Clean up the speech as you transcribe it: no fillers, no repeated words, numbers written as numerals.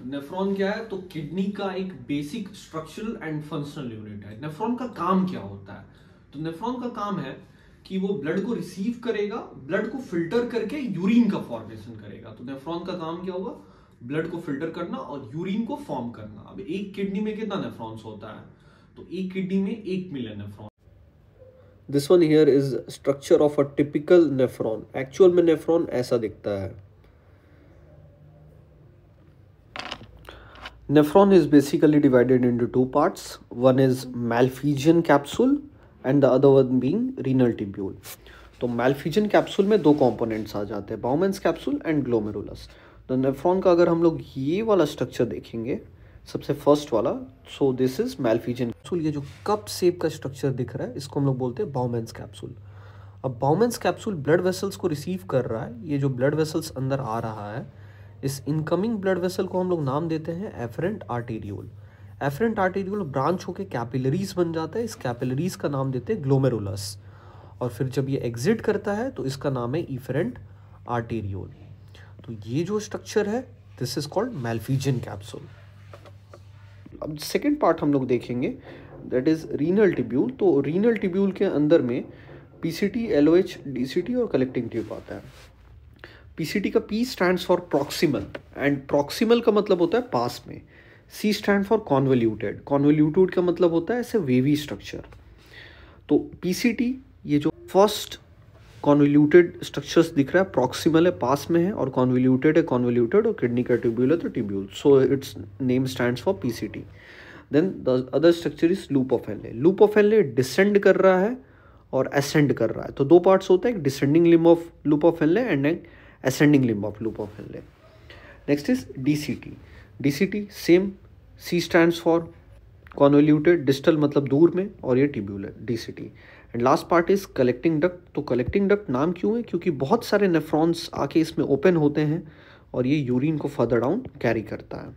Nephron क्या है? तो किडनी का एक basic structural and functional unit है। नेफ्रॉन का काम क्या होता है? तो नेफ्रॉन का काम है कि वो ब्लड को रिसीव करेगा, ब्लड को फिल्टर करके यूरिन का फॉर्मेशन करेगा। तो नेफ्रॉन का काम क्या होगा? ब्लड को फिल्टर करना और यूरिन को फॉर्म करना। अब एक किडनी में कितना नेफ्रॉन्स होता है? तो एक किडनी में 1 million nephron. This one here is structure of a typical nephron. Actual में नेफ्रॉन ऐसा दिखता है। Nephron is basically divided into two parts. One is Malpighian capsule and the other one being renal tubule. तो Malpighian capsule में दो components आ जाते हैं, Bowman's capsule and glomerulus. तो नेफ्रॉन का अगर हम लोग ये वाला स्ट्रक्चर देखेंगे, सबसे फर्स्ट वाला, so this is Malpighian capsule। ये जो कप शेप का स्ट्रक्चर दिख रहा है इसको हम लोग बोलते हैं Bowman's capsule। अब Bowman's capsule ब्लड वेसल्स को रिसीव कर रहा है। ये जो ब्लड वेसल्स अंदर आ रहा है, इस इनकमिंग ब्लड वेसल को हम लोग नाम देते हैं efferent arteriole. Efferent arteriole branch होकर कैपिलरीज बन जाता है। इस कैपिलरीज का नाम देते हैं ग्लोमेरुलस। और फिर जब ये एग्जिट करता है तो इसका नाम है इफरेंट आर्टेरियोल। तो ये जो स्ट्रक्चर है this is called Malpighian capsule. अब सेकेंड पार्ट हम लोग देखेंगे, दैट इज रीनल टिब्यूल। तो रीनल टिब्यूल के अंदर में पीसीटी, एलओएच, डीसीटी और कलेक्टिंग ट्यूब आता है। पीसीटी का P stands for proximal, and proximal का मतलब होता है पास में। सी स्टैंड फॉर कॉन्वोल्यूटेड, कॉन्वोल्यूटेड का मतलब होता है ऐसे वेवी स्ट्रक्चर। तो पीसीटी, ये जो फर्स्ट कॉन्वोल्यूटेड स्ट्रक्चर्स दिख रहा है, प्रॉक्सिमल है, पास में है, और कॉन्वोल्यूटेड है, कॉन्वोल्यूटेड, और किडनी का ट्यूब्यूल है तो tubule, so it's name stands for PCT. Then the other structure is loop of Henle. Loop of Henle descend कर रहा है और असेंड कर रहा है। तो दो पार्ट्स होते हैं, एक descending limb of loop of Henley and एक ascending limb of loop of Henle. Next is DCT. DCT same, C stands for convoluted, distal मतलब दूर में, और ये tubular DCT. And last part is collecting duct. तो collecting duct नाम क्यों है? क्योंकि बहुत सारे नेफ्रॉन्स आके इसमें ओपन होते हैं और ये यूरिन को फर्दर डाउन कैरी करता है।